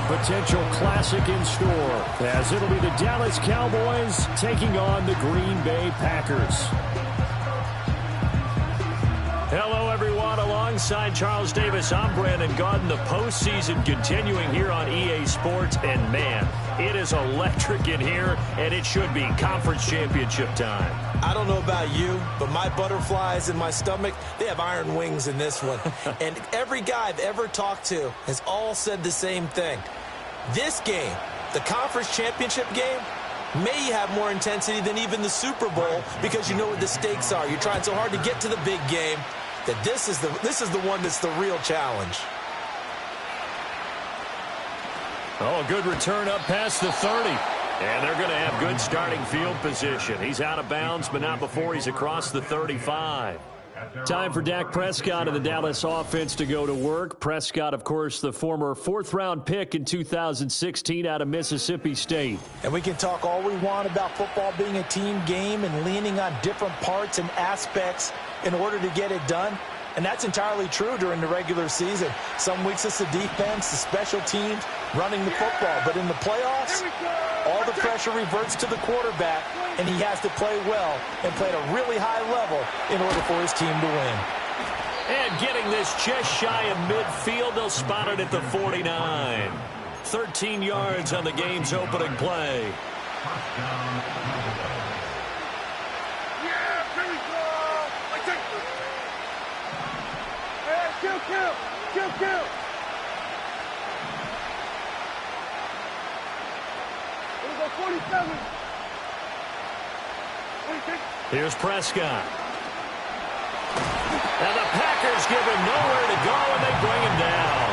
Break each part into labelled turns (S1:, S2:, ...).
S1: potential classic in store, as it'll be the Dallas Cowboys taking on the Green Bay Packers. Hello, everyone. Alongside Charles Davis, I'm Brandon Gaudin. The postseason continuing here on EA Sports. And, man, it is electric in here, and it should be conference championship time.
S2: I don't know about you, but my butterflies in my stomach, they have iron wings in this one. And every guy I've ever talked to has all said the same thing. This game, the conference championship game, may have more intensity than even the Super Bowl because you know what the stakes are. You're trying so hard to get to the big game that this is the one that's the real challenge.
S1: Oh, a good return up past the 30. And they're going to have good starting field position. He's out of bounds, but not before he's across the 35. Time for Dak Prescott and the Dallas offense to go to work. Prescott, of course, the former fourth-round pick in 2016 out of Mississippi State.
S2: And we can talk all we want about football being a team game and leaning on different parts and aspects in order to get it done. And that's entirely true during the regular season. Some weeks it's the defense, the special teams, running the football. But in the playoffs, all the pressure reverts to the quarterback, and he has to play well and play at a really high level in order for his team to win.
S1: And getting this just shy of midfield, they'll spot it at the 49. 13 yards on the game's opening play.
S3: Kill. We'll go 47. 46.
S1: Here's Prescott. And the Packers give him nowhere to go, and they bring him down.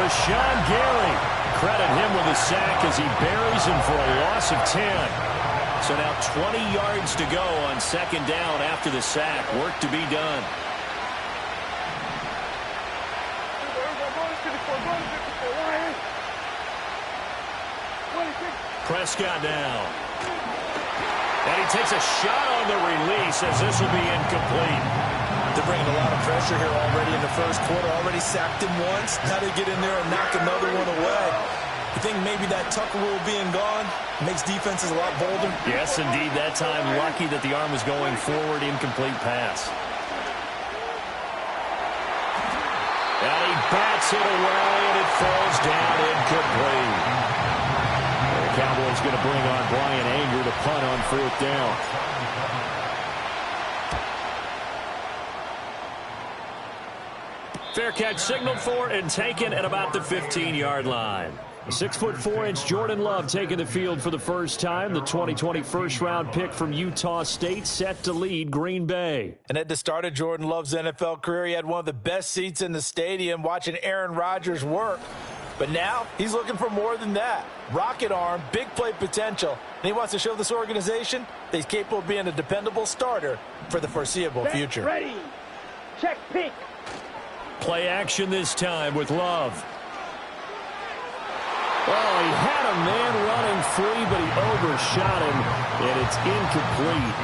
S1: Rashawn Gary, credit him with a sack as he buries him for a loss of 10. So now 20 yards to go on second down after the sack. Work to be done. Prescott now. And he takes a shot on the release as this will be incomplete.
S2: They're bringing a lot of pressure here already in the first quarter. Already sacked him once. Now they get in there and knock another one away. You think maybe that Tucker rule being gone makes defenses a lot bolder?
S1: Yes, indeed. That time, lucky that the arm was going forward. Incomplete pass. And he bats it away, and it falls down incomplete. The Cowboys going to bring on Brian Anger to punt on fourth down. Fair catch signaled for and taken at about the 15-yard line. 6'4" Jordan Love taking the field for the first time. The 2020 first-round pick from Utah State set to lead Green Bay.
S2: And at the start of Jordan Love's NFL career, he had one of the best seats in the stadium watching Aaron Rodgers work. But now he's looking for more than that. Rocket arm, big play potential. And he wants to show this organization that he's capable of being a dependable starter for the foreseeable future.
S3: Ready. Check pink.
S1: Play action this time with Love. Oh, he had a man running free, but he overshot him, and it's incomplete.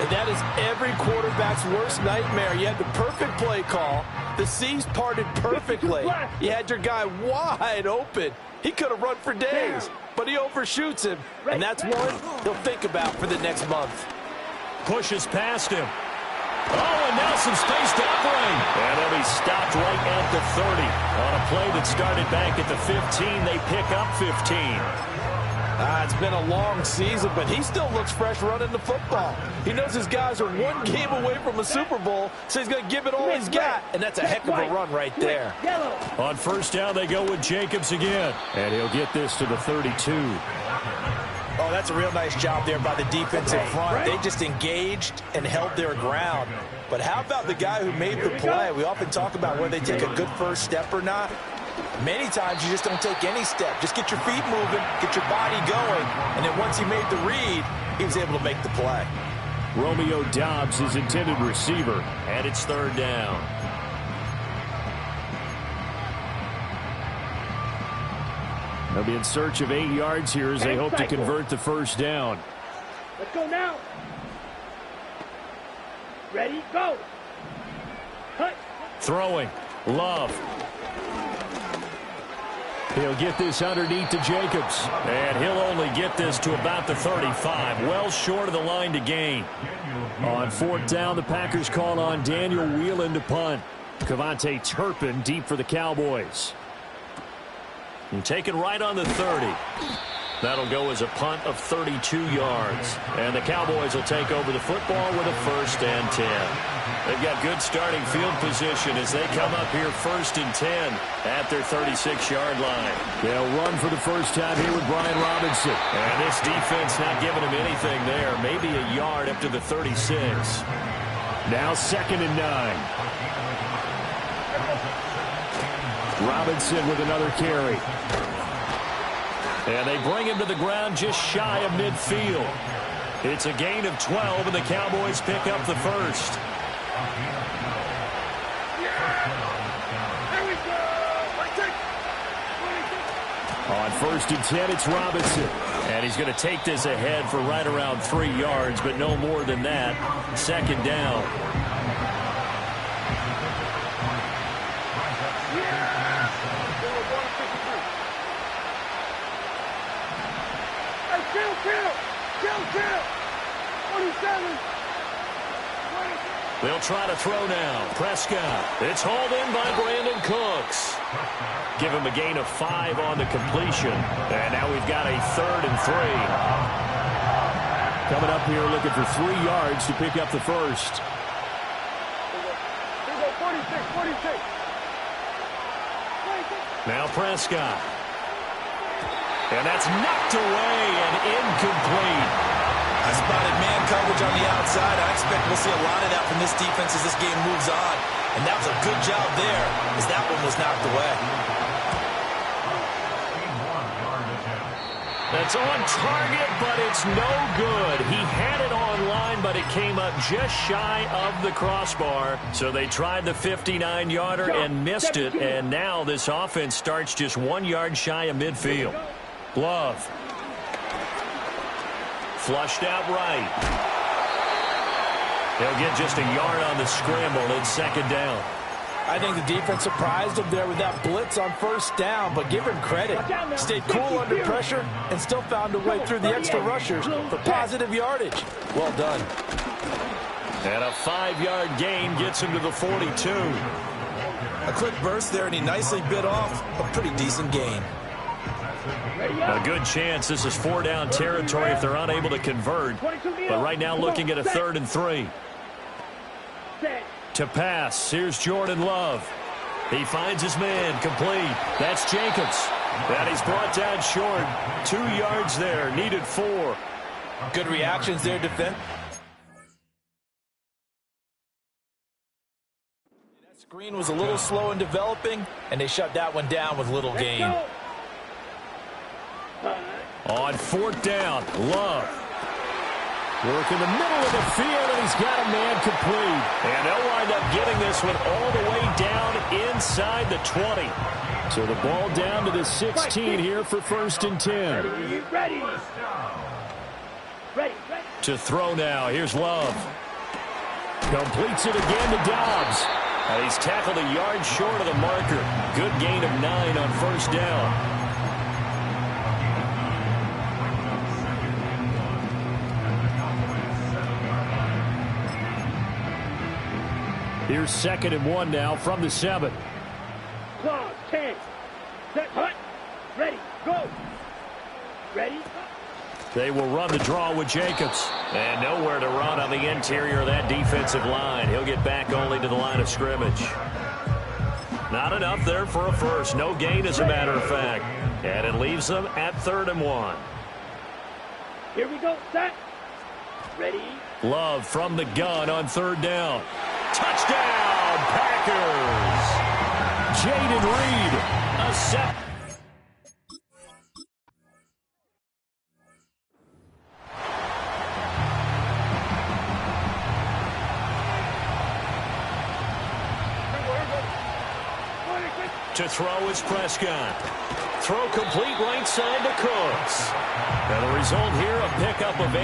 S2: And that is every quarterback's worst nightmare. You had the perfect play call. The C's parted perfectly. You had your guy wide open. He could have run for days, but he overshoots him, and that's one he'll think about for the next month.
S1: Pushes past him. Oh, and now some space to operate. And he'll be stopped right at the 30. On a play that started back at the 15, they pick up 15.
S2: It's been a long season, but he still looks fresh running the football. He knows his guys are one game away from a Super Bowl, so he's going to give it all he's got, and that's a heck of a run right there.
S1: On first down, they go with Jacobs again, and he'll get this to the 32.
S2: Oh, that's a real nice job there by the defensive front. They just engaged and held their ground. But how about the guy who made the play? We often talk about whether they take a good first step or not. Many times you just don't take any step. Just get your feet moving, get your body going, and then once he made the read, he was able to make the play.
S1: Romeo Doubs, his intended receiver, and it's third down. They'll be in search of 8 yards here as they hope to convert the first down.
S3: Let's go now. Ready, go. Cut.
S1: Throwing. Love. He'll get this underneath to Jacobs. And he'll only get this to about the 35. Well short of the line to gain. On 4th down, the Packers call on Daniel Whelan to punt. Cavante Turpin deep for the Cowboys. And taken right on the 30. That'll go as a punt of 32 yards. And the Cowboys will take over the football with a 1st and 10. They've got good starting field position as they come up here 1st and 10 at their 36-yard line.
S4: They'll run for the first time here with Brian Robinson.
S1: And this defense not giving him anything there. Maybe a yard up to the 36.
S4: Now 2nd and 9. Robinson with another carry.
S1: And they bring him to the ground just shy of midfield. It's a gain of 12, and the Cowboys pick up the 1st.
S4: On 1st and 10, it's Robinson.
S1: And he's going to take this ahead for right around 3 yards, but no more than that. 2nd down. They'll try to throw now. Prescott. It's hauled in by Brandon Cooks. Give him a gain of 5 on the completion. And now we've got a 3rd and 3.
S4: Coming up here looking for 3 yards to pick up the 1st.
S3: 46.
S1: Now Prescott. And that's knocked away and incomplete.
S2: I spotted man coverage on the outside. I expect we'll see a lot of that from this defense as this game moves on. And that was a good job there as that one was knocked away.
S1: That's on target, but it's no good. He had it on line, but it came up just shy of the crossbar. So they tried the 59-yarder and missed it. And now this offense starts just 1 yard shy of midfield. Glove. Flushed out right. They'll get just a yard on the scramble. It's 2nd down.
S2: I think the defense surprised him there with that blitz on 1st down, but give him credit. Stayed cool under pressure and still found a way through the extra rushers for positive yardage. Well done.
S1: And a 5-yard gain gets him to the 42.
S2: A quick burst there, and he nicely bit off a pretty decent gain.
S1: A good chance this is 4-down territory if they're unable to convert. But right now looking at a 3rd and 3. To pass, here's Jordan Love. He finds his man, complete. That's Jacobs. And he's brought down short. 2 yards there, needed 4.
S2: Good reactions there, defense. That screen was a little slow in developing, and they shut that one down with little gain.
S1: On 4th down, Love. Work in the middle of the field, and he's got a man complete. And they'll wind up getting this one all the way down inside the 20.
S4: So the ball down to the 16 here for 1st and 10.
S3: Ready.
S1: To throw now, here's Love. Completes it again to Dobbs. And he's tackled a yard short of the marker. Good gain of 9 on 1st down.
S4: Here's 2nd and 1 now from the 7.
S3: Claw, 10. Set, hut. Ready, go. Ready.
S1: They will run the draw with Jacobs. And nowhere to run on the interior of that defensive line. He'll get back only to the line of scrimmage. Not enough there for a 1st. No gain, as a matter of fact. And it leaves them at 3rd and 1.
S3: Here we go, set. Ready.
S1: Love from the gun on 3rd down. Touchdown, Packers! Jaden Reed, a set. To throw is Prescott. Throw complete right side to Cooks. And the result here, a pickup of 8.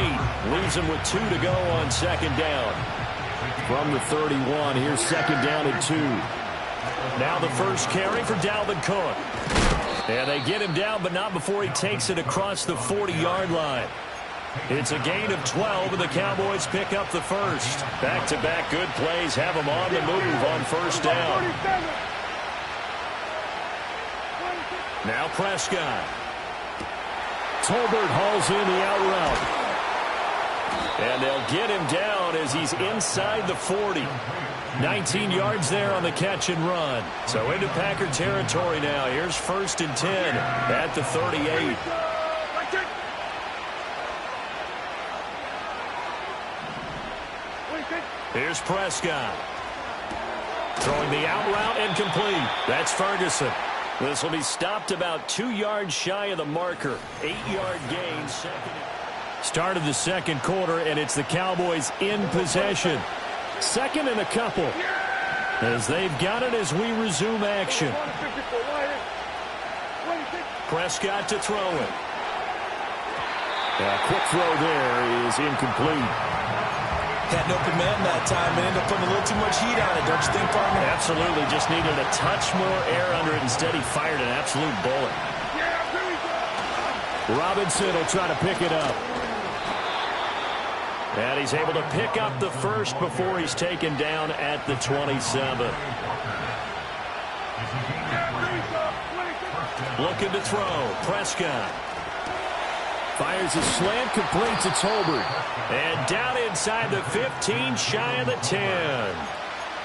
S1: Leaves him with 2 to go on 2nd down.
S4: From the 31, here's 2nd down and 2.
S1: Now the first carry for Dalvin Cook. And they get him down, but not before he takes it across the 40-yard line. It's a gain of 12, and the Cowboys pick up the first. Back-to-back good plays have them on the move on first down. Now Prescott.
S4: Tolbert hauls in the out route.
S1: And they'll get him down as he's inside the 40. 19 yards there on the catch and run. So into Packer territory now. Here's 1st and 10 at the 38. Here's Prescott. Throwing the out route and complete. That's Ferguson. This will be stopped about 2 yards shy of the marker. 8-yard gain. Start of the second quarter, and it's the Cowboys in possession. Second and a couple. As they've got it as we resume action. Prescott to throw it.
S4: A quick throw there is incomplete.
S2: Had an open man that time and ended up putting a little too much heat on it, don't you think, partner?
S1: Absolutely. Just needed a touch more air under it. Instead, he fired an absolute bullet.
S4: Robinson will try to pick it up.
S1: And he's able to pick up the first before he's taken down at the 27. Looking to throw. Prescott.
S4: Fires a slant, complete to Tolbert.
S1: And down inside the 15, shy of the 10.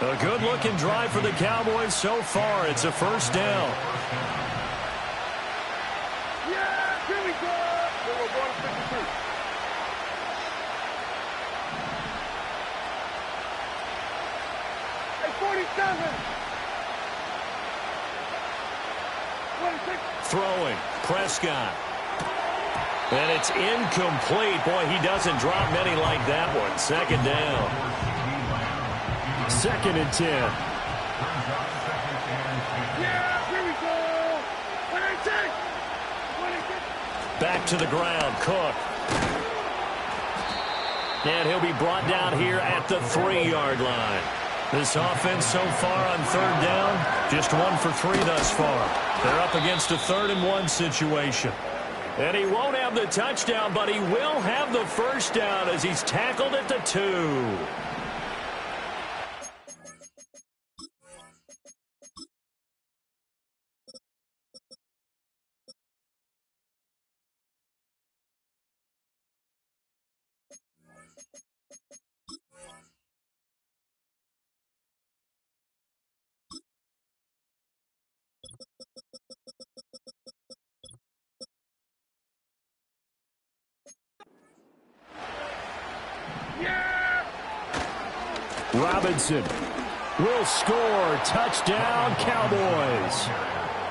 S1: A good-looking drive for the Cowboys so far. It's a first down.
S3: Yeah, here we go. We're going to 52. Hey, 47. 26.
S1: Throwing. Prescott. And it's incomplete. Boy, he doesn't drop many like that one. Second down.
S4: 2nd and 10.
S3: Yeah, here we go. 26. 26.
S1: Back to the ground. Cook. And he'll be brought down here at the 3-yard line. This offense so far on third down, just 1 for 3 thus far. They're up against a 3rd and 1 situation. And he won't have the touchdown, but he will have the first down as he's tackled at the 2.
S4: Robinson will score. Touchdown, Cowboys.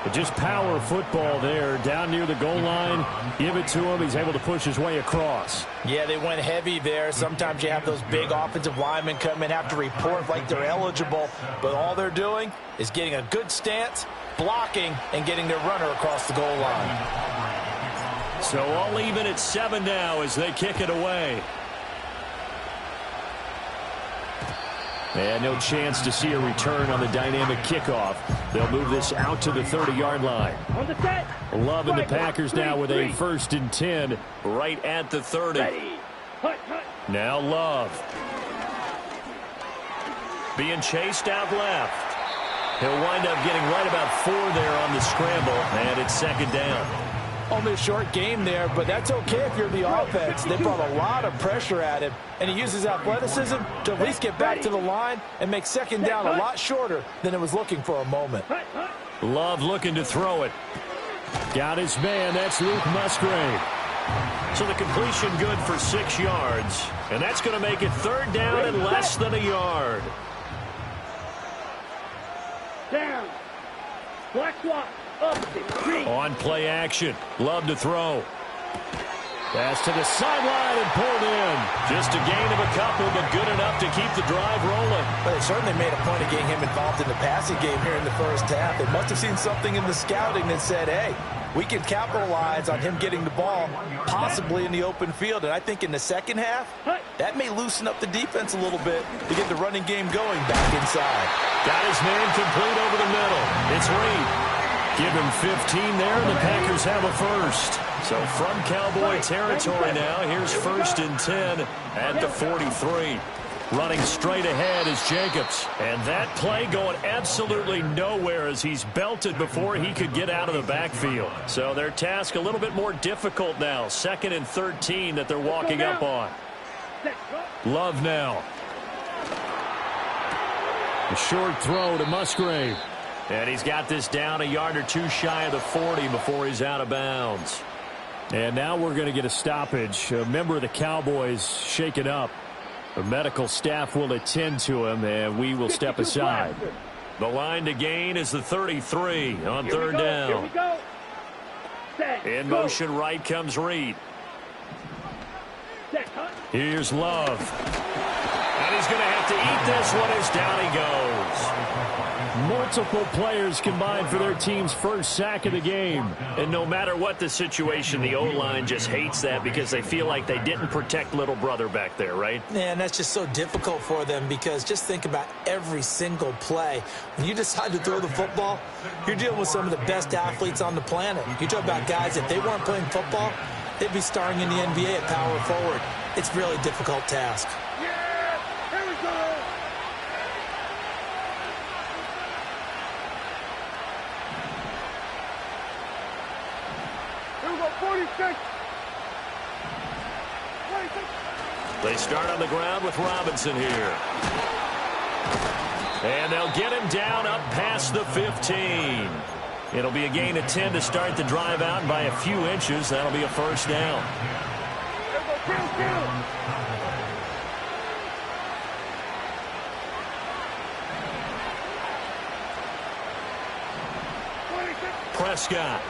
S4: But just power football there. Down near the goal line. Give it to him. He's able to push his way across.
S2: Yeah, they went heavy there. Sometimes you have those big offensive linemen come in, have to report like they're eligible. But all they're doing is getting a good stance, blocking, and getting their runner across the goal line.
S1: So all even at 7 now as they kick it away.
S4: And no chance to see a return on the dynamic kickoff. They'll move this out to the 30-yard line.
S3: On the set.
S1: Love and the Packers now with a 1st and 10 right at the 30.
S3: Ready. Hut, hut.
S1: Now Love. Being chased out left. He'll wind up getting right about 4 there on the scramble, and it's 2nd down.
S2: Only a short game there, but that's okay if you're the offense. They brought a lot of pressure at him, and he uses athleticism to at least get back to the line and make 2nd down a lot shorter than it was looking for a moment.
S1: Love looking to throw it.
S4: Got his man. That's Luke Musgrave.
S1: So the completion good for 6 yards, and that's going to make it 3rd down and less than a yard.
S3: Down. Black swat.
S1: On play action. Love to throw. Pass to the sideline and pulled in. Just a gain of a couple, but good enough to keep the drive rolling.
S2: But they certainly made a point of getting him involved in the passing game here in the first half. They must have seen something in the scouting that said, hey, we can capitalize on him getting the ball, possibly in the open field. And I think in the second half, that may loosen up the defense a little bit to get the running game going back inside.
S1: Got his man complete over the middle. It's Reed. Give him 15 there, and the Packers have a first. So from Cowboy territory now, here's 1st and 10 at the 43. Running straight ahead is Jacobs. And that play going absolutely nowhere as he's belted before he could get out of the backfield. So their task a little bit more difficult now. 2nd and 13 that they're walking up on. Love now. A short throw to Musgrave. And he's got this down a yard or two shy of the 40 before he's out of bounds. And now we're going to get a stoppage. A member of the Cowboys shaken up. The medical staff will attend to him, and we will step aside. The line to gain is the 33 on 3rd down. In motion right comes Reed. Here's Love. And he's going to have to eat this one as down he goes. Multiple players combined for their team's first sack of the game. And no matter what the situation, the O-line just hates that because they feel like they didn't protect little brother back there, right?
S2: Yeah, and that's just so difficult for them because just think about every single play. When you decide to throw the football, you're dealing with some of the best athletes on the planet. You talk about guys, if they weren't playing football, they'd be starring in the NBA at power forward. It's a really difficult task.
S1: They start on the ground with Robinson here. And they'll get him down up past the 15. It'll be a gain of 10 to start the drive out, and by a few inches, that'll be a 1st down. Prescott.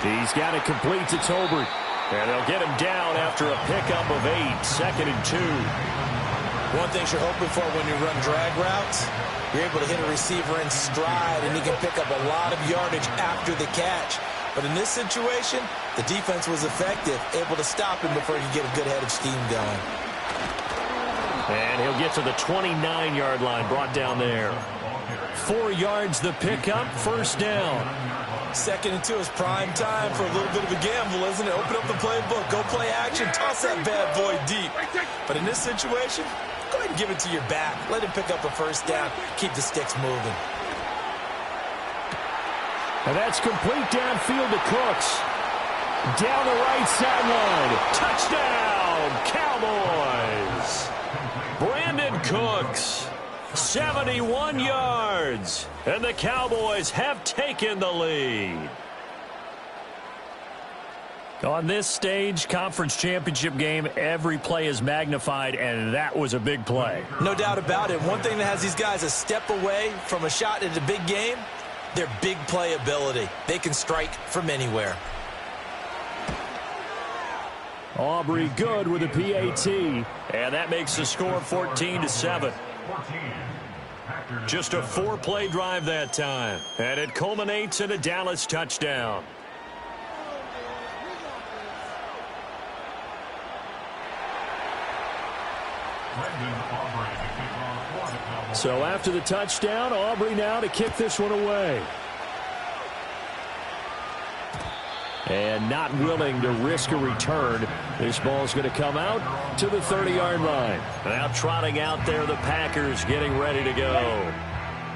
S1: He's got it complete to Tolbert. And they'll get him down after a pickup of 8, 2nd and 2.
S2: One thing you're hoping for when you run drag routes, you're able to hit a receiver in stride, and he can pick up a lot of yardage after the catch. But in this situation, the defense was effective, able to stop him before he could get a good head of steam going.
S1: And he'll get to the 29-yard line, brought down there. 4 yards the pickup, 1st down.
S2: 2nd and 2 is prime time for a little bit of a gamble, isn't it? Open up the playbook, go play action, toss that bad boy deep. But in this situation, go ahead and give it to your back. Let him pick up a 1st down, keep the sticks moving.
S4: And that's complete downfield to Cooks. Down the right sideline.
S1: Touchdown, Cowboys! Brandon Cooks. 71 yards, and the Cowboys have taken the lead. On this stage, conference championship game, every play is magnified, and that was a big play.
S2: No doubt about it. One thing that has these guys a step away from a shot at a big game, their big play ability. They can strike from anywhere.
S4: Aubrey good with a PAT.
S1: And that makes the score 14-7. Just a 4-play drive that time. And it culminates in a Dallas touchdown.
S4: So after the touchdown, Aubrey now to kick this one away. And not willing to risk a return. This ball's going to come out to the 30-yard line.
S1: Now trotting out there, the Packers getting ready to go.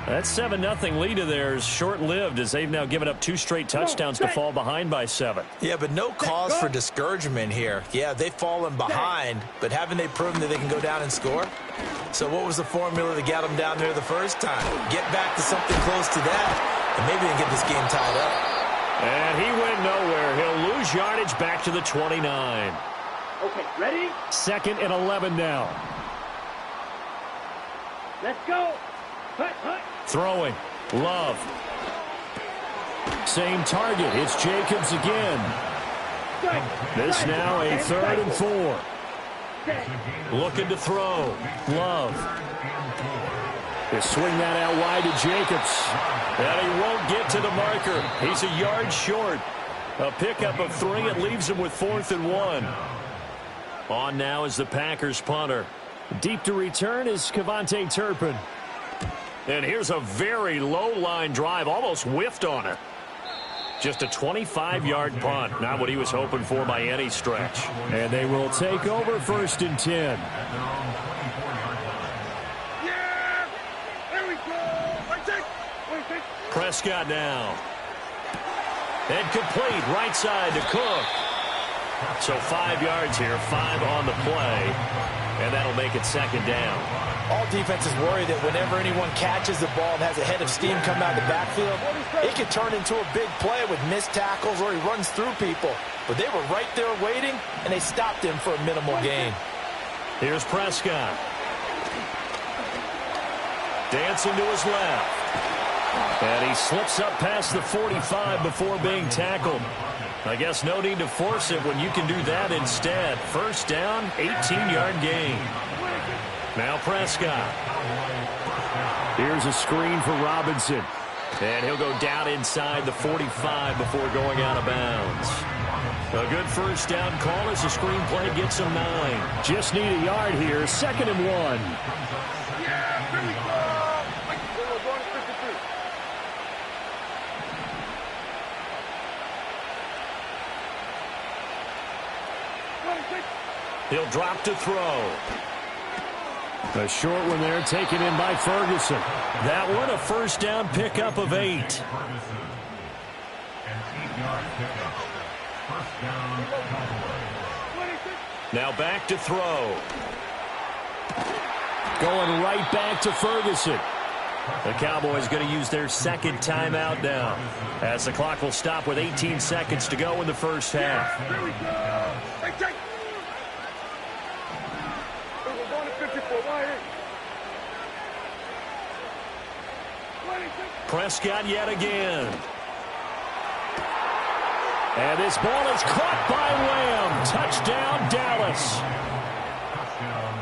S1: That 7-0 lead of theirs short-lived as they've now given up 2 straight touchdowns to fall behind by 7.
S2: Yeah, but no cause for discouragement here. Yeah, they've fallen behind, but haven't they proven that they can go down and score? So what was the formula that got them down there the first time? Get back to something close to that, and maybe they can get this game tied up.
S1: And he went nowhere. He'll lose yardage back to the 29.
S3: Okay, ready?
S4: 2nd and 11 now.
S3: Let's go. Hut, hut.
S1: Throwing. Love.
S4: Same target. It's Jacobs again. This now a 3rd and 4.
S1: Looking to throw. Love.
S4: They swing that out wide to Jacobs.
S1: And he won't get to the marker. He's a yard short. A pickup of 3. It leaves him with 4th and 1. On now is the Packers punter.
S4: Deep to return is Kevontae Turpin.
S1: And here's a very low-line drive, almost whiffed on it. Just a 25-yard punt, not what he was hoping for by any stretch.
S4: And they will take over 1st and 10.
S3: Yeah! There we go!
S1: Prescott now. And complete, right side to Cook. So 5 yards here, 5 on the play. And that'll make it 2nd down.
S2: All defenses worry that whenever anyone catches the ball and has a head of steam come out of the backfield, it can turn into a big play with missed tackles or he runs through people. But they were right there waiting, and they stopped him for a minimal gain.
S1: Here's Prescott. Dancing to his left. And he slips up past the 45 before being tackled. I guess no need to force it when you can do that instead. 1st down, 18-yard gain. Now Prescott.
S4: Here's a screen for Robinson.
S1: And he'll go down inside the 45 before going out of bounds. A good 1st down call as the screen play gets him 9.
S4: Just need a yard here. 2nd and 1.
S3: Yeah! Here we go! We're going to 53.
S1: He'll drop to throw.
S4: A short one there taken in by Ferguson.
S1: That one a 1st down pickup of 8. Now back to throw.
S4: Going right back to Ferguson.
S1: The Cowboys going to use their 2nd timeout now, as the clock will stop with 18 seconds to go in the 1st half.
S3: Here we go! We're going to 54. Why?
S1: Prescott yet again.
S4: And this ball is caught by Lamb. Touchdown, Dallas.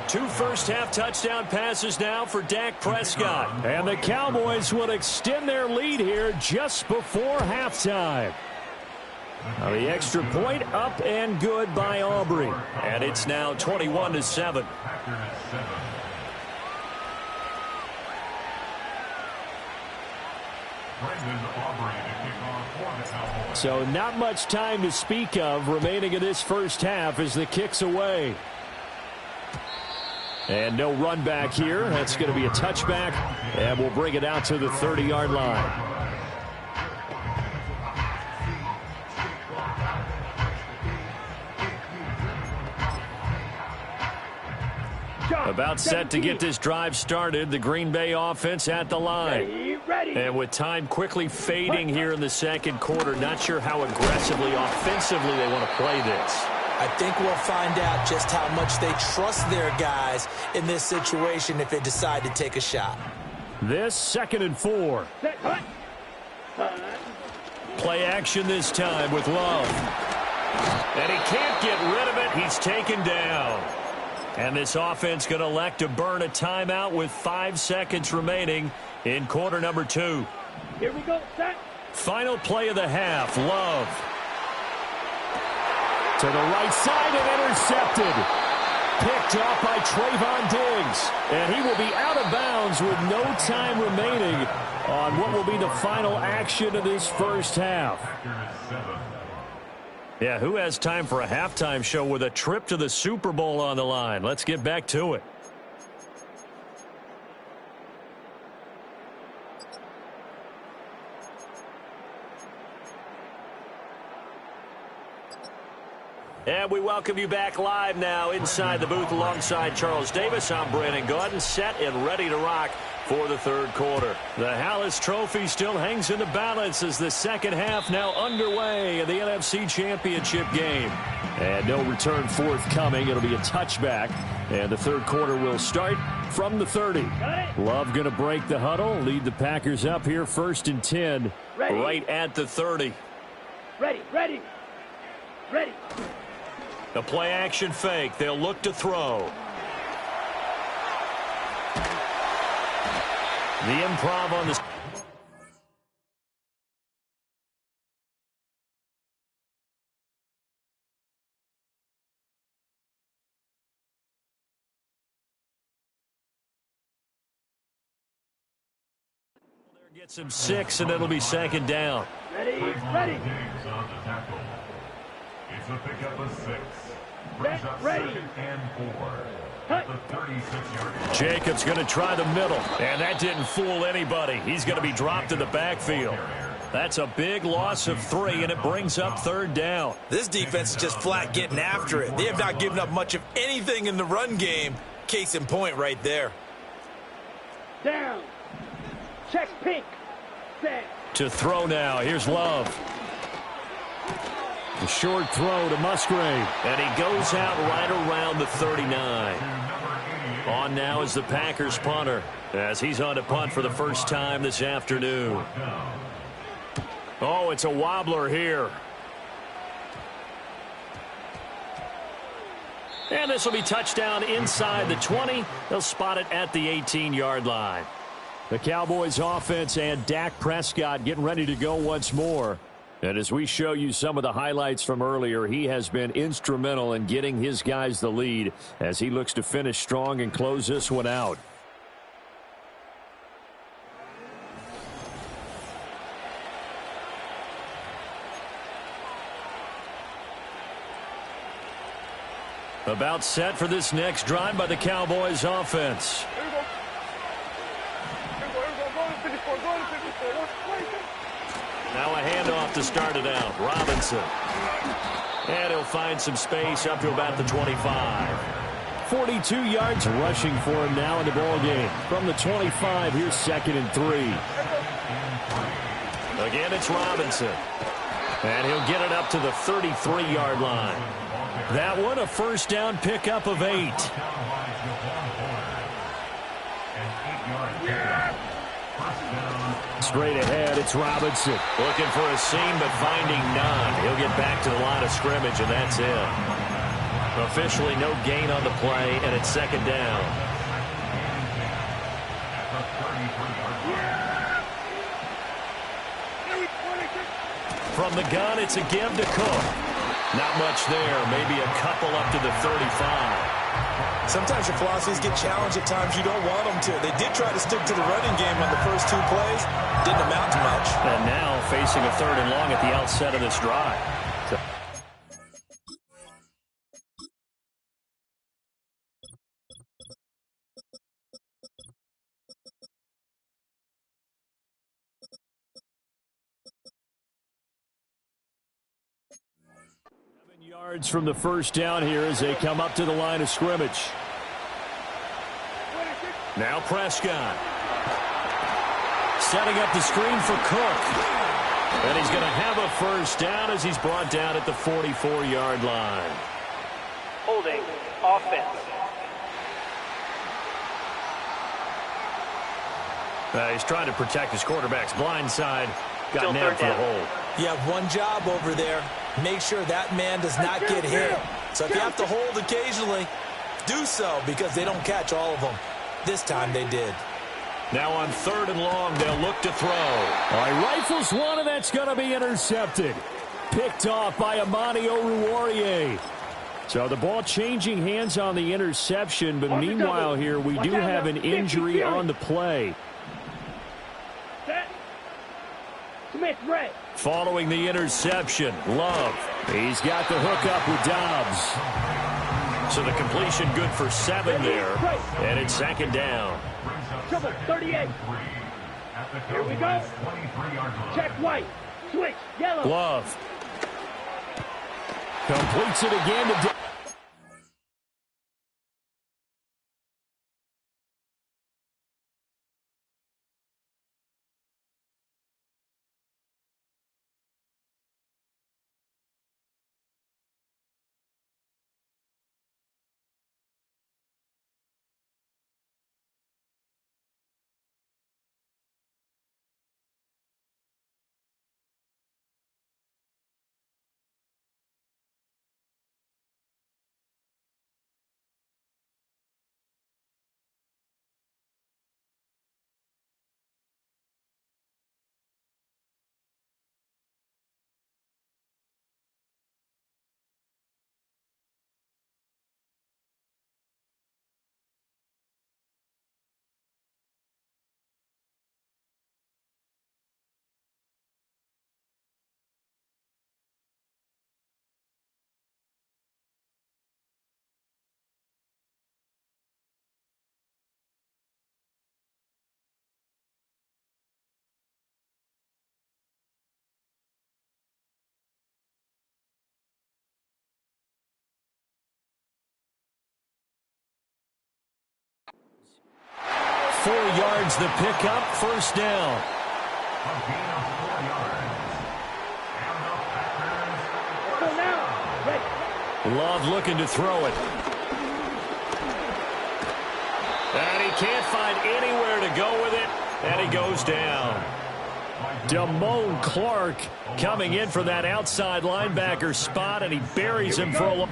S1: 2 first-half touchdown passes now for Dak Prescott.
S4: And the Cowboys will extend their lead here just before halftime. Now the extra point up and good by Aubrey.
S1: And it's now 21-7.
S4: So not much time to speak of remaining in this 1st half as the kick's away. And no run back here. That's going to be a touchback. And we'll bring it out to the 30-yard line.
S1: About set to get this drive started. The Green Bay offense at the line. And with time quickly fading here in the 2nd quarter, not sure how aggressively, offensively they want to play this.
S2: I think we'll find out just how much they trust their guys in this situation if they decide to take a shot.
S4: This 2nd and 4.
S1: Play action this time with Love. And he can't get rid of it. He's taken down. And this offense going to elect to burn a timeout with 5 seconds remaining in quarter number 2.
S3: Here we go, set.
S1: Final play of the half, Love.
S4: To the right side and intercepted. Picked off by Trayvon Diggs. And he will be out of bounds with no time remaining on what will be the final action of this 1st half.
S1: Yeah, who has time for a halftime show with a trip to the Super Bowl on the line? Let's get back to it. And we welcome you back live now inside the booth alongside Charles Davis. I'm Brandon Gaudin, set and ready to rock for the 3rd quarter. The Hallis Trophy still hangs in the balance as the 2nd half now underway in the NFC Championship game.
S4: And no return forthcoming. It'll be a touchback. And the 3rd quarter will start from the 30. Love going to break the huddle, lead the Packers up here 1st and 10.
S3: Ready.
S1: Right at the 30.
S3: Ready.
S1: The play action fake. They'll look to throw. The improv on the Gets him 6, and it'll be second down.
S3: Ready, ready.
S5: It's a pickup of 6.
S3: Ready.
S5: And 4.
S3: Cut.
S5: The 36-yard line.
S1: Jacobs going to try the middle, and that didn't fool anybody. He's going to be dropped in the backfield. That's a big loss of 3, and it brings up third down.
S2: This defense is just flat getting after it. They have not given up much of anything in the run game. Case in point right there.
S3: Down. Check pink. Set.
S1: To throw now. Here's Love.
S4: A short throw to Musgrave.
S1: And he goes out right around the 39. On now is the Packers punter, as he's on to punt for the first time this afternoon. Oh, it's a wobbler here. And this will be touchdown inside the 20. They'll spot it at the 18-yard line.
S4: The Cowboys offense and Dak Prescott getting ready to go once more. And as we show you some of the highlights from earlier, he has been instrumental in getting his guys the lead as he looks to finish strong and close this one out.
S1: About set for this next drive by the Cowboys offense.
S3: Here we go. Go to 54. Go to 54.
S1: Now a handoff to start it out. Robinson. And he'll find some space up to about the 25.
S4: 42 yards rushing for him now in the ball game. From the 25, here's 2nd and 3.
S1: Again, it's Robinson. And he'll get it up to the 33-yard line. That one, a first down pickup of 8.
S4: Straight ahead, it's Robinson.
S1: Looking for a seam, but finding none. He'll get back to the line of scrimmage, and that's it. Officially no gain on the play, and it's second down. From the gun, it's a give to Cook. Not much there. Maybe a couple up to the 35.
S2: Sometimes your philosophies get challenged at times you don't want them to. They did try to stick to the running game on the first 2 plays. Didn't amount to much.
S1: And now facing a 3rd and long at the outset of this drive.
S4: Yards from the first down here as they come up to the line of scrimmage.
S1: Now Prescott. Setting up the screen for Cook. And he's going to have a first down as he's brought down at the 44-yard line.
S3: Holding. Offense.
S1: He's trying to protect his quarterback's blind side. Got nailed for the hold.
S2: You have one job over there. Make sure that man does not get hit. So if you have to hold occasionally, do so because they don't catch all of them. This time they did.
S1: Now on 3rd and long, they'll look to throw.
S4: All right, rifles one, and that's going to be intercepted. Picked off by Amani Oruwariye. So the ball changing hands on the interception, but meanwhile here we do have an injury on the play.
S3: Set. Smith, red.
S1: Following the interception, Love.
S4: He's got the hook up with Dobbs.
S1: So the completion good for 7 there, and it's second down.
S3: Trouble, 38. Here we go. Check white. Switch, yellow.
S1: Love.
S4: Completes it again to
S1: 4 yards the pickup, first down. Love looking to throw it. And he can't find anywhere to go with it, and he goes down. Damone Clark coming in for that outside linebacker spot, and he buries him for a long.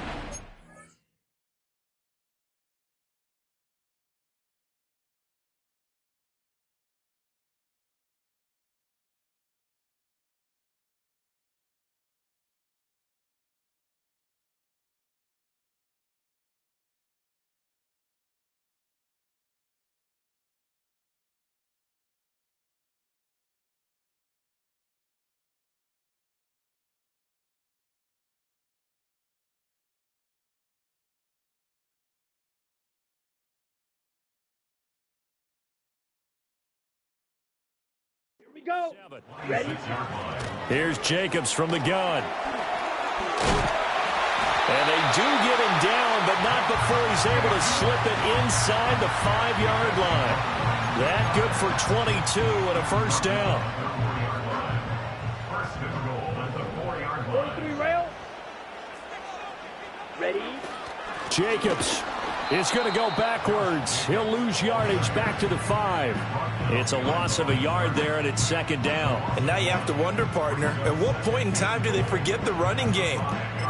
S3: We go. Ready?
S1: Here's Jacobs from the gun. And they do get him down, but not before he's able to slip it inside the 5-yard line. That good for 22 and a first down.
S5: First and goal at the 4-yard line.
S3: 43 rail. Ready?
S1: Jacobs is going to go backwards. He'll lose yardage back to the 5. It's a loss of a yard there, and it's second down.
S2: And now you have to wonder, partner, at what point in time do they forget the running game?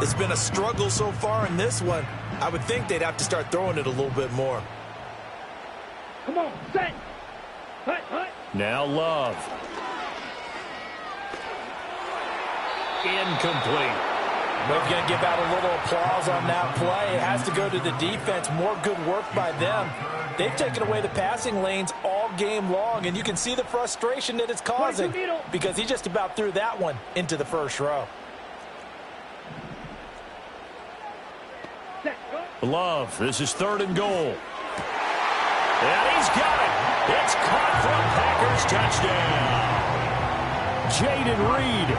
S2: It's been a struggle so far in this one. I would think they'd have to start throwing it a little bit more.
S3: Come on, set. Hut, hut.
S1: Now Love. Incomplete.
S2: We're going to give out a little applause on that play. It has to go to the defense. More good work by them. They've taken away the passing lanes all game long, and you can see the frustration that it's causing because he just about threw that one into the first row.
S3: Set, go.
S1: Love, this is 3rd and goal. And he's got it. It's caught for a Packers touchdown. Jaden Reed.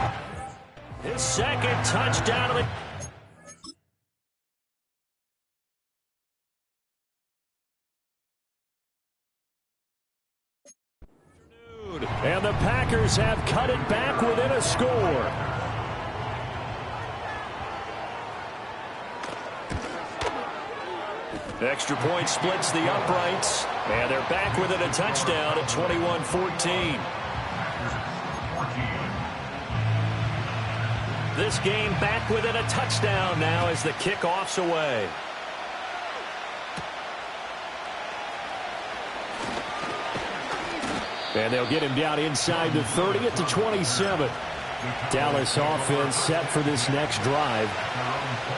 S1: His second touchdown of the... And the Packers have cut it back within a score. Extra point splits the uprights. And they're back within a touchdown at 21-14. This game back within a touchdown now as the kickoff's away. And they'll get him down inside the 30 at the 27. Dallas offense set for this next drive.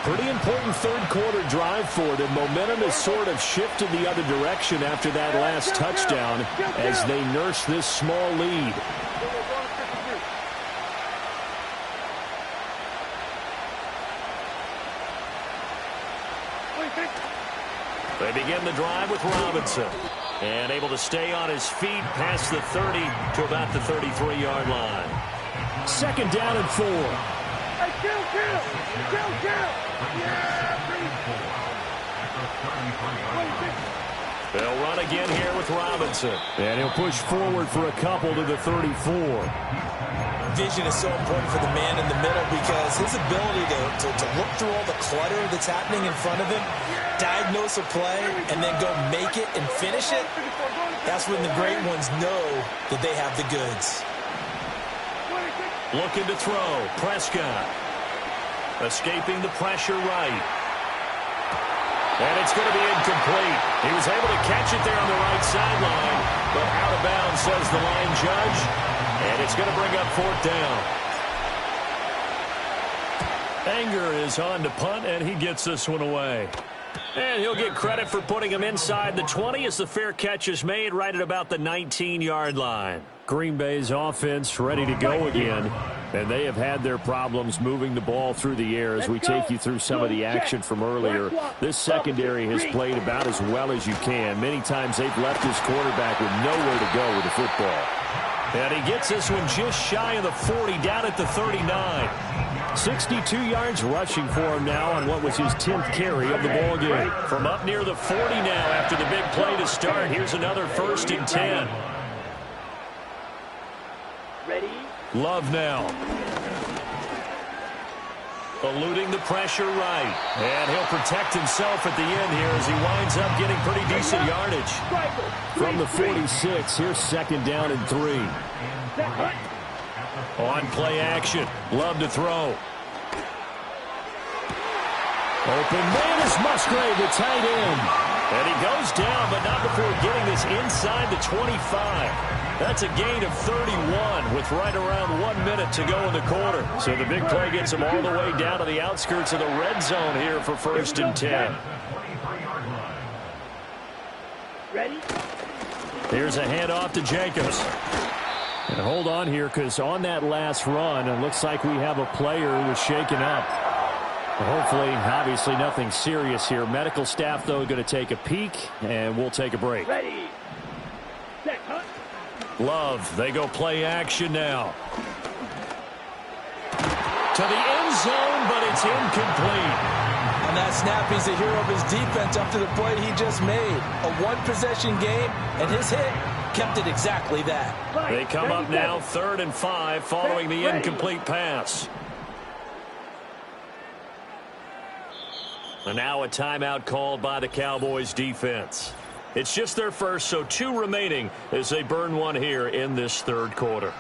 S1: Pretty important third-quarter drive for them. Momentum has sort of shifted the other direction after that last touchdown as they nurse this small lead. They begin the drive with Robinson. And able to stay on his feet past the 30 to about the 33-yard line. Second down and 4.
S3: Hey, kill.
S1: They'll run again here with Robinson. And he'll push forward for a couple to the 34.
S2: Vision is so important for the man in the middle because his ability to look through all the clutter that's happening in front of him, diagnose a play, and then go make it and finish it, that's when the great ones know that they have the goods.
S1: Looking to throw. Prescott. Escaping the pressure right. And it's going to be incomplete. He was able to catch it there on the right sideline, but out of bounds, says the line judge. And it's going to bring up 4th down. Anger is on to punt, and he gets this one away. And he'll get credit for putting him inside the 20 as the fair catch is made right at about the 19-yard line. Green Bay's offense ready to go again. And they have had their problems moving the ball through the air as we take you through some of the action from earlier. This secondary has played about as well as you can. Many times they've left his quarterback with nowhere to go with the football. And he gets this one just shy of the 40, down at the 39.
S4: 62 yards rushing for him now on what was his 10th carry of the ball game.
S1: From up near the 40 now after the big play to start. Here's another 1st and 10.
S3: Ready?
S1: Love now. Eluding the pressure right. And he'll protect himself at the end here as he winds up getting pretty decent yardage.
S4: From the 46, here's 2nd down and 3.
S1: On play action. Love to throw.
S4: Open man is Musgrave, the tight end.
S1: And he goes down, but not before getting this inside the 25. That's a gain of 31 with right around 1 minute to go in the quarter. So the big play gets him all the way down to the outskirts of the red zone here for 1st and 10.
S3: Ready?
S1: Here's a handoff to Jacobs.
S4: And hold on here, because on that last run, it looks like we have a player who was shaken up. Hopefully, obviously, nothing serious here. Medical staff, though, going to take a peek, and we'll take a break.
S3: Ready? Set, huh?
S1: Love, they go play action now. To the end zone, but it's incomplete.
S2: On that snap, he's the hero of his defense after the play he just made. A one-possession game, and his hit kept it exactly that.
S1: They come up now 3rd and 5 following the incomplete pass. And now a timeout called by the Cowboys defense. It's just their first, so 2 remaining as they burn one here in this 3rd quarter.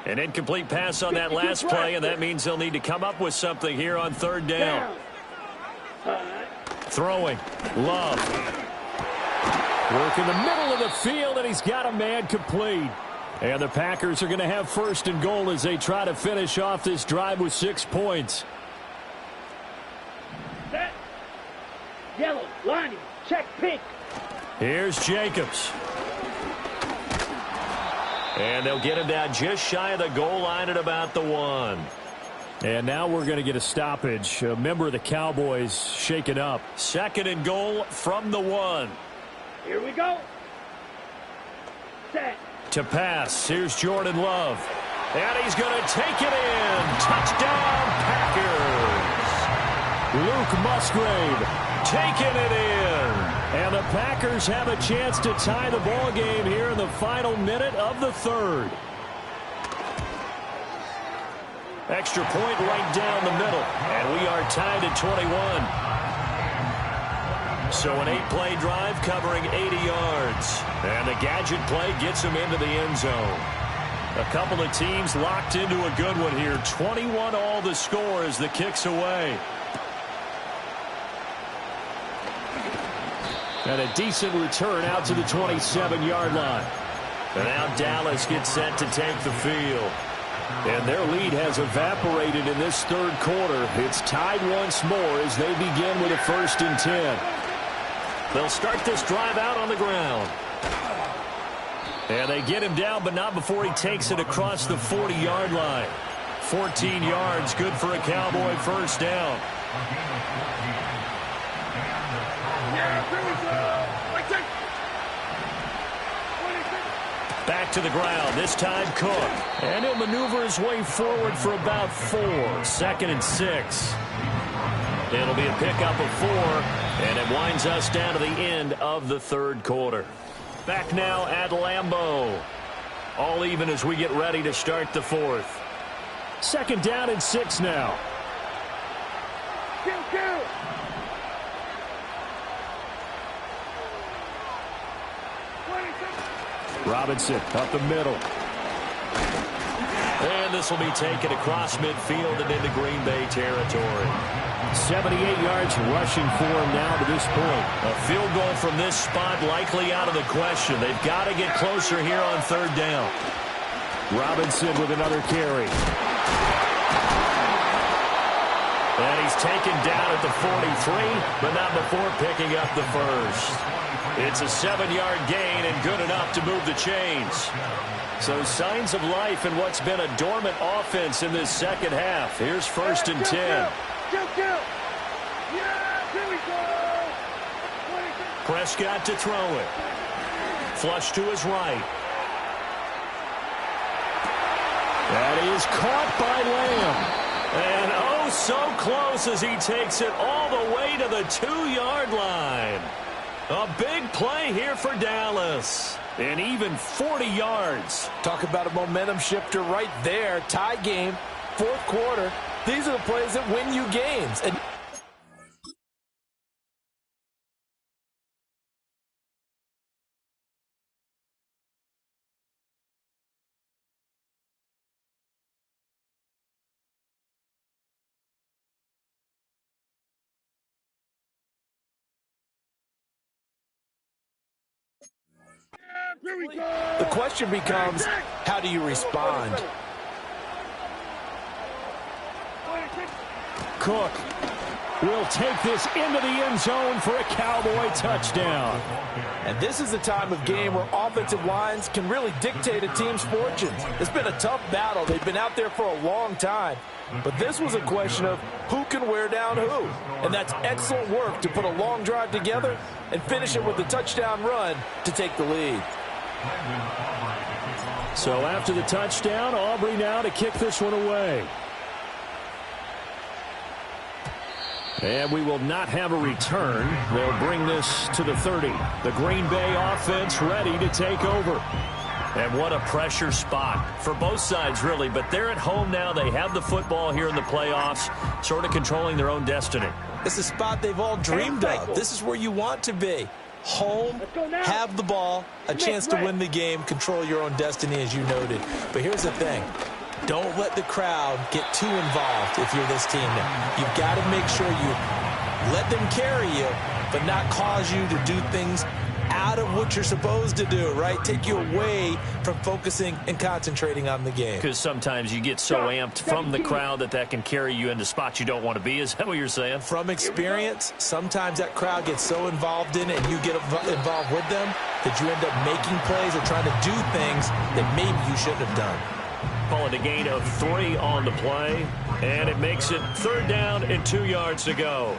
S1: An incomplete pass on that last play, and that means they'll need to come up with something here on 3rd down. Throwing. Love.
S4: Work in the middle of the field, and he's got a man complete. And the Packers are going to have 1st and goal as they try to finish off this drive with 6 points.
S3: Set. Yellow, lining, check, pink.
S1: Here's Jacobs. And they'll get him down just shy of the goal line at about the 1.
S4: And now we're going to get a stoppage. A member of the Cowboys shaken up.
S1: 2nd and goal from the 1.
S3: Here we go. Set.
S1: To pass. Here's Jordan Love. And he's going to take it in. Touchdown, Packers.
S4: Luke Musgrave
S1: taking it in.
S4: And the Packers have a chance to tie the ball game here in the final minute of the 3rd.
S1: Extra point right down the middle. And we are tied at 21. So an 8-play drive covering 80 yards. And the gadget play gets him into the end zone. A couple of teams locked into a good one here. 21 all the score as the kick's away.
S4: And a decent return out to the 27-yard line.
S1: And now Dallas gets set to take the field. And their lead has evaporated in this 3rd quarter. It's tied once more as they begin with a 1st and 10. They'll start this drive out on the ground. And they get him down, but not before he takes it across the 40-yard line. 14 yards, good for a Cowboy 1st down. Back to the ground, this time Cook. And he'll maneuver his way forward for about 4. 2nd and 6. It'll be a pickup of 4, and it winds us down to the end of the 3rd quarter. Back now at Lambeau. All even as we get ready to start the 4th.
S4: 2nd down and 6 now. Robinson up the middle.
S1: And this will be taken across midfield and into Green Bay territory.
S4: 78 yards rushing for him now to this point.
S1: A field goal from this spot likely out of the question. They've got to get closer here on 3rd down.
S4: Robinson with another carry.
S1: And he's taken down at the 43, but not before picking up the 1st. It's a 7-yard gain and good enough to move the chains. So signs of life in what's been a dormant offense in this 2nd half. Here's 1st and 10. Prescott to throw it. Flush to his right.
S4: That is caught by Lamb.
S1: And oh, so close as he takes it all the way to the 2-yard line. A big play here for Dallas.
S4: And even 40 yards.
S2: Talk about a momentum shifter right there. Tie game, fourth quarter. These are the plays that win you games. And the question becomes, how do you respond?
S4: Cook will take this into the end zone for a Cowboy touchdown.
S2: And this is the time of game where offensive lines can really dictate a team's fortunes. It's been a tough battle. They've been out there for a long time. But this was a question of who can wear down who. And that's excellent work to put a long drive together and finish it with a touchdown run to take the lead.
S4: So after the touchdown, Aubrey now to kick this one away. And we will not have a return. They'll bring this to the 30. The Green Bay offense ready to take over.
S1: And what a pressure spot for both sides, really. But they're at home now. They have the football here in the playoffs, sort of controlling their own destiny.
S2: It's a spot they've all dreamed of. This is where you want to be. Home, have the ball, a chance to win the game, control your own destiny, as you noted. But here's the thing. Don't let the crowd get too involved if you're this team now. You've got to make sure you let them carry you, but not cause you to do things out of what you're supposed to do, right? Take you away from focusing and concentrating on the game.
S1: Because sometimes you get so amped from the crowd that can carry you into spots you don't want to be. Is that what you're saying?
S2: From experience, sometimes that crowd gets so involved in it and you get involved with them that you end up making plays or trying to do things that maybe you shouldn't have done.
S1: Call it a gain of 3 on the play, and it makes it 3rd down and 2 yards to go.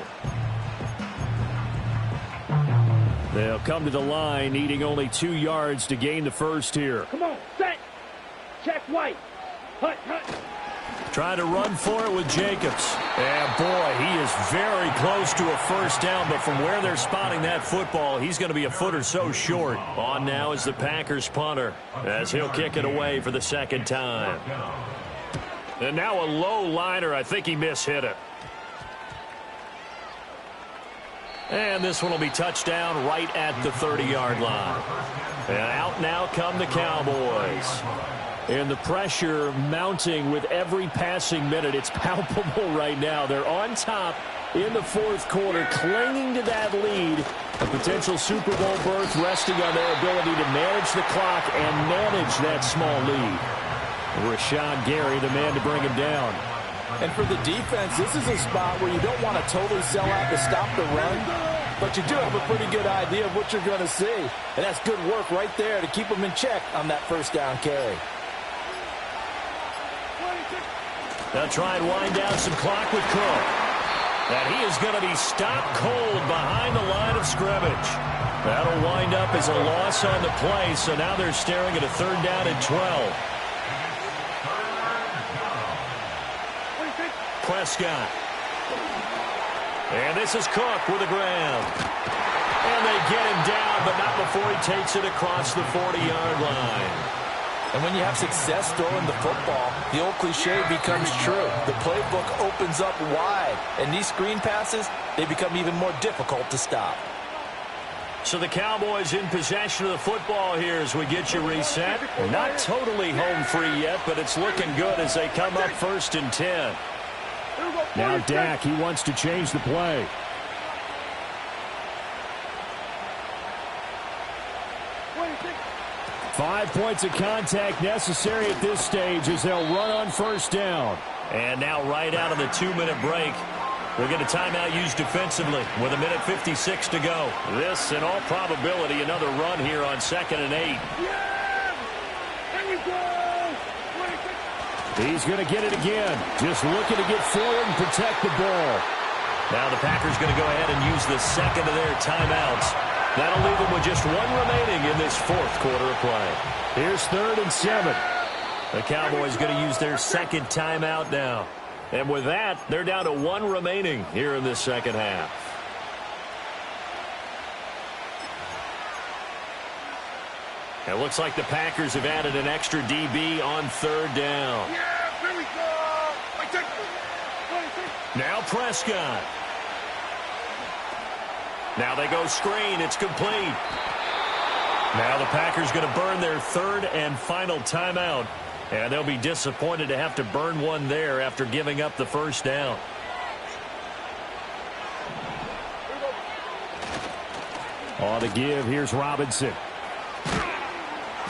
S4: They'll come to the line, needing only 2 yards to gain the first here.
S3: Come on, set. Check white. Hut, hut.
S1: Try to run for it with Jacobs. And, boy, he is very close to a first down, but from where they're spotting that football, he's going to be a foot or so short. On now is the Packers punter as he'll kick it away for the 2nd time. And now a low liner. I think he mishit it. And this one will be touchdown right at the 30-yard line. And out now come the Cowboys.
S4: And the pressure mounting with every passing minute. It's palpable right now. They're on top in the 4th quarter, clinging to that lead. A potential Super Bowl berth resting on their ability to manage the clock and manage that small lead. Rashawn Gary, the man to bring him down.
S2: And for the defense, this is a spot where you don't want to totally sell out to stop the run, but you do have a pretty good idea of what you're going to see. And that's good work right there to keep them in check on that first down carry.
S1: They'll try and wind down some clock with Cook. And he is going to be stopped cold behind the line of scrimmage. That'll wind up as a loss on the play, so now they're staring at a 3rd down and 12. Prescott. And this is Cook with a grab. And they get him down, but not before he takes it across the 40-yard line.
S2: And when you have success throwing the football, the old cliche becomes true. The playbook opens up wide. And these screen passes, they become even more difficult to stop.
S1: So the Cowboys in possession of the football here as we get you reset. Not totally home free yet, but it's looking good as they come up 1st and 10.
S4: Now Dak, he wants to change the play. Five points of contact necessary at this stage as they'll run on 1st down.
S1: And now right out of the 2-minute break, we'll get a timeout used defensively with 1:56 to go. This, in all probability, another run here on 2nd and 8.
S4: He's going to get it again. Just looking to get forward and protect the ball.
S1: Now the Packers going to go ahead and use the 2nd of their timeouts. That'll leave them with just one remaining in this fourth quarter of play.
S4: Here's 3rd and 7.
S1: The Cowboys going to use their second timeout now. And with that, they're down to one remaining here in this second half. It looks like the Packers have added an extra DB on 3rd down.
S3: Yeah, here we go.
S1: Now Prescott. Now they go screen. It's complete. Now the Packers going to burn their 3rd and final timeout. And they'll be disappointed to have to burn one there after giving up the first down.
S4: On the give, here's Robinson.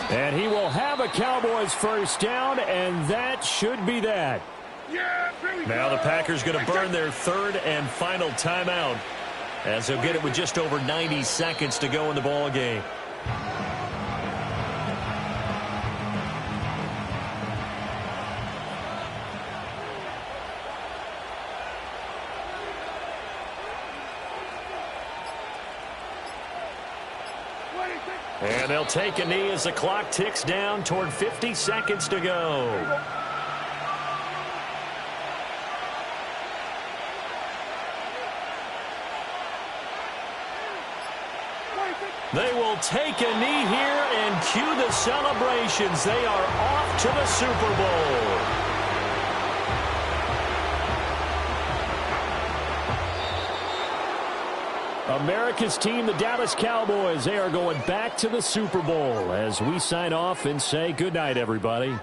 S4: And he will have a Cowboys first down, and that should be that.
S1: Now the Packers going to burn their 3rd and final timeout, as they'll get it with just over 90 seconds to go in the ball game. And they'll take a knee as the clock ticks down toward 50 seconds to go. They will take a knee here and cue the celebrations. They are off to the Super Bowl.
S4: America's team, the Dallas Cowboys, they are going back to the Super Bowl as we sign off and say goodnight, everybody.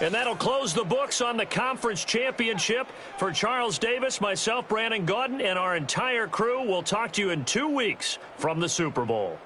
S1: And that'll close the books on the conference championship. For Charles Davis, myself, Brandon Gaudin, and our entire crew, we'll talk to you in 2 weeks from the Super Bowl.